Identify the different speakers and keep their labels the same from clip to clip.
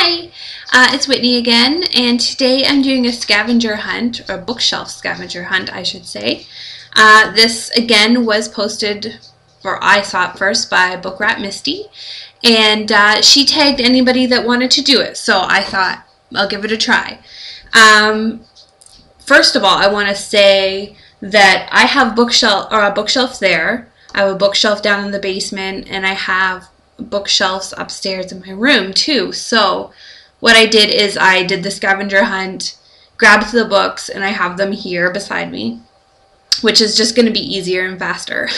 Speaker 1: Hi, it's Whitney again, and today I'm doing a scavenger hunt, or bookshelf scavenger hunt, I should say. This again was posted, or I saw it first, by BookRatMisty, and she tagged anybody that wanted to do it, so I thought I'll give it a try. First of all, I want to say that I have a bookshelf there. I have a bookshelf down in the basement, and I have bookshelves upstairs in my room too. So what I did is I did the scavenger hunt, grabbed the books, and I have them here beside me, which is just going to be easier and faster.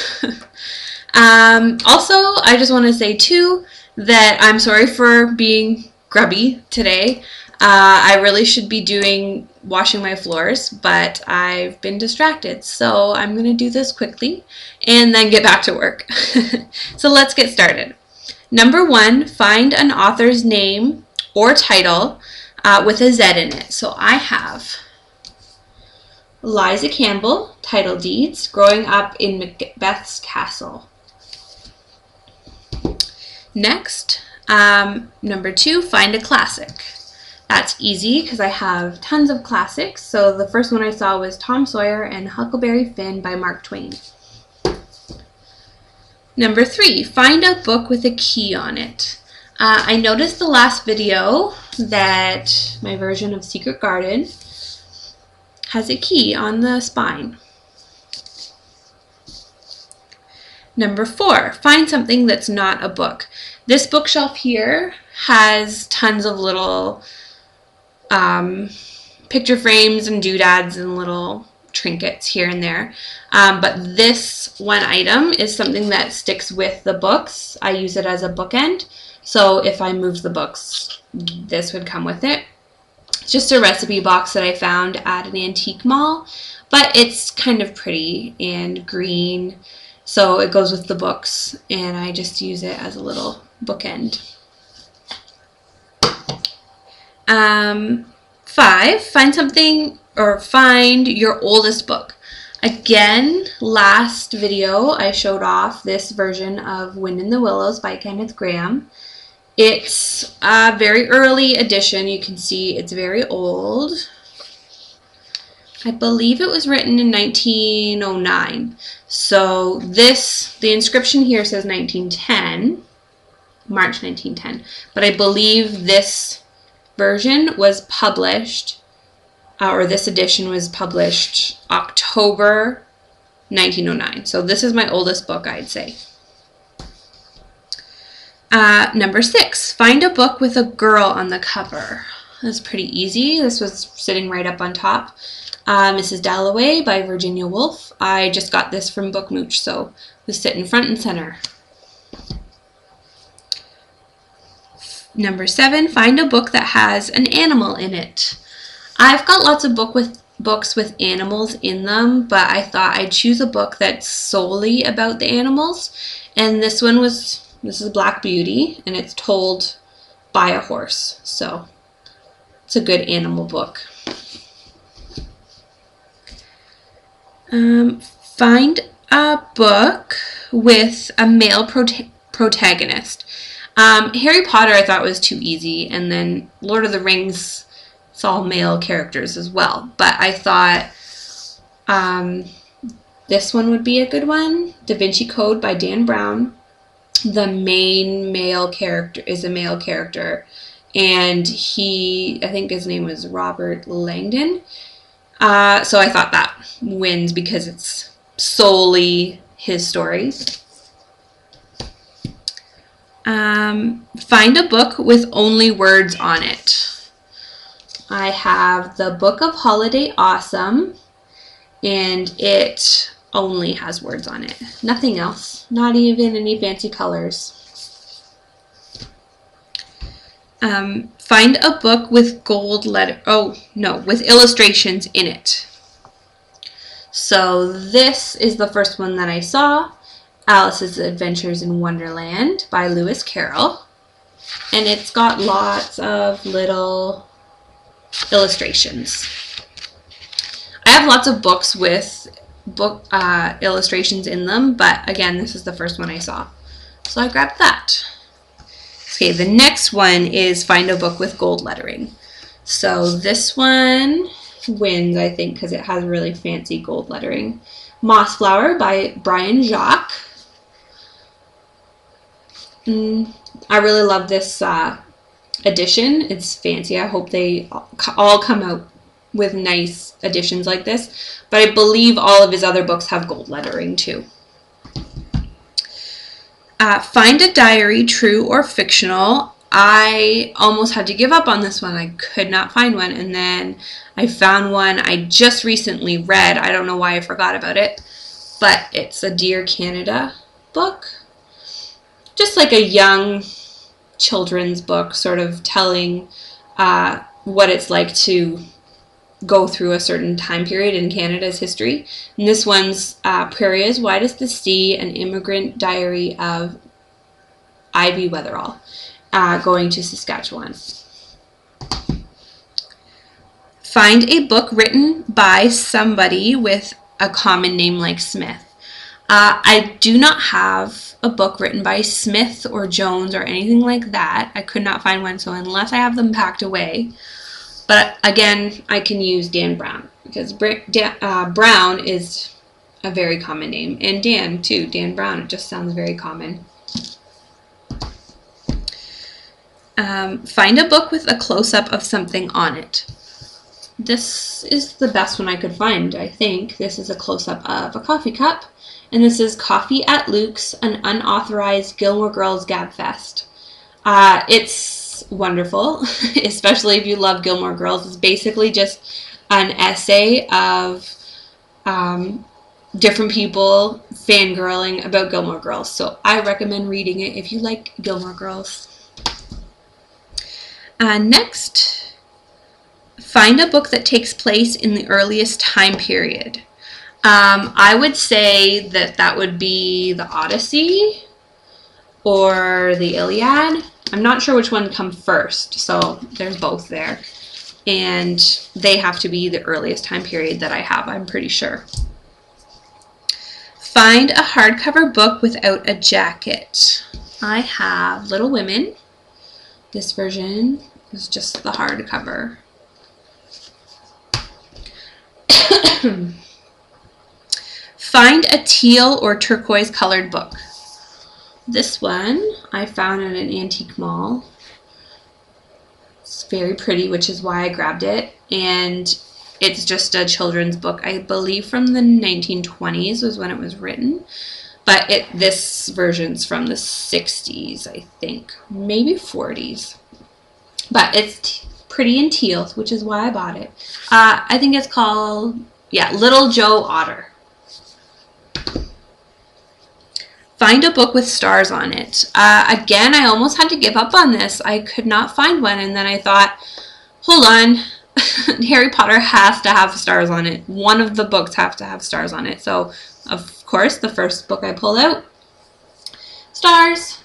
Speaker 1: Also, I just want to say too that I'm sorry for being grubby today. I really should be washing my floors, but I've been distracted, so I'm going to do this quickly and then get back to work. So let's get started. Number 1, find an author's name or title with a Z in it. So I have Liza Campbell, Title Deeds, Growing Up in Macbeth's Castle. Next, number 2, find a classic. That's easy because I have tons of classics. So the first one I saw was Tom Sawyer and Huckleberry Finn by Mark Twain. Number 3, find a book with a key on it. I noticed the last video that my version of Secret Garden has a key on the spine. Number 4, find something that's not a book. This bookshelf here has tons of little picture frames and doodads and little trinkets here and there, but this one item is something that sticks with the books. I use it as a bookend, so if I moved the books, this would come with it. It's just a recipe box that I found at an antique mall, but it's kind of pretty and green, so it goes with the books, and I just use it as a little bookend. 5, find something or find your oldest book. Again, last video I showed off this version of Wind in the Willows by Kenneth Grahame. It's a very early edition. You can see it's very old. I believe it was written in 1909. So the inscription here says 1910, March 1910, but I believe this version was published, or this edition was published October 1909. So this is my oldest book, I'd say. Number 6, find a book with a girl on the cover. That's pretty easy. This was sitting right up on top. Mrs. Dalloway by Virginia Woolf. I just got this from Book Mooch, so it was sitting front and center. Number 7, find a book that has an animal in it. I've got lots of books with animals in them, but I thought I'd choose a book that's solely about the animals. And this is Black Beauty, and it's told by a horse. So it's a good animal book. Find a book with a male protagonist. Harry Potter I thought was too easy, and then Lord of the Rings, it's all male characters as well. But I thought this one would be a good one. Da Vinci Code by Dan Brown. The main male character is a male character, and I think his name was Robert Langdon. So I thought that wins because it's solely his story. Find a book with only words on it. I have the Book of Holiday Awesome, and it only has words on it. Nothing else. Not even any fancy colors. Find a book with with illustrations in it. So this is the first one that I saw. Alice's Adventures in Wonderland by Lewis Carroll, and it's got lots of little illustrations. I have lots of books with illustrations in them, but again, this is the first one I saw, so I grabbed that. Okay, the next one is find a book with gold lettering. So this one wins, I think, because it has really fancy gold lettering. Mossflower by Brian Jacques. I really love this edition. It's fancy. I hope they all come out with nice editions like this. But I believe all of his other books have gold lettering too. Find a diary, true or fictional. I almost had to give up on this one. I could not find one, and then I found one I just recently read. I don't know why I forgot about it, but it's a Dear Canada book. Just like a young children's book, sort of telling what it's like to go through a certain time period in Canada's history. And this one's Prairie as Wide as the Sea, an immigrant diary of Ivy Weatherall, going to Saskatchewan. Find a book written by somebody with a common name like Smith. I do not have a book written by Smith or Jones or anything like that. I could not find one, so unless I have them packed away. But again, I can use Dan Brown, because Brown is a very common name. And Dan, too. Dan Brown, it just sounds very common. Find a book with a close-up of something on it. This is the best one I could find, I think. This is a close-up of a coffee cup. And this is Coffee at Luke's, an unauthorized Gilmore Girls Gabfest. It's wonderful, especially if you love Gilmore Girls. It's basically just an essay of different people fangirling about Gilmore Girls. So I recommend reading it if you like Gilmore Girls. Next, find a book that takes place in the earliest time period. I would say that would be the Odyssey or the Iliad. I'm not sure which one comes first, so there's both there. And they have to be the earliest time period that I have, I'm pretty sure. Find a hardcover book without a jacket. I have Little Women. This version is just the hardcover. Find a teal or turquoise colored book. This one I found at an antique mall. It's very pretty, which is why I grabbed it. And it's just a children's book. I believe from the 1920s was when it was written. But this version's from the 60s, I think. Maybe 40s. But it's pretty in teal, which is why I bought it. I think it's called, yeah, Little Joe Otter. Find a book with stars on it. Again, I almost had to give up on this. I could not find one, and then I thought, hold on, Harry Potter has to have stars on it. One of the books have to have stars on it. So, of course, the first book I pulled out, stars.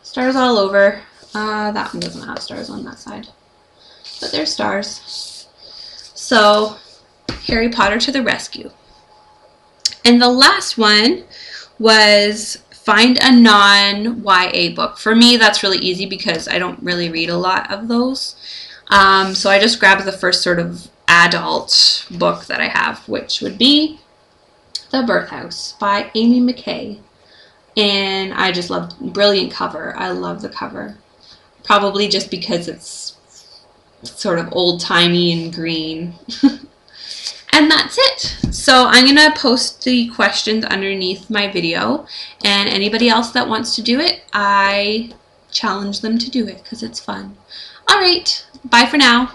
Speaker 1: Stars all over. That one doesn't have stars on that side, but there's stars. So, Harry Potter to the rescue. And the last one was find a non-YA book. For me, that's really easy because I don't really read a lot of those. So I just grabbed the first sort of adult book that I have, which would be The Birth House by Amy McKay. And I just love, brilliant cover. I love the cover. Probably just because it's sort of old-timey and green. And that's it. So I'm going to post the questions underneath my video, and anybody else that wants to do it, I challenge them to do it because it's fun. Alright, bye for now.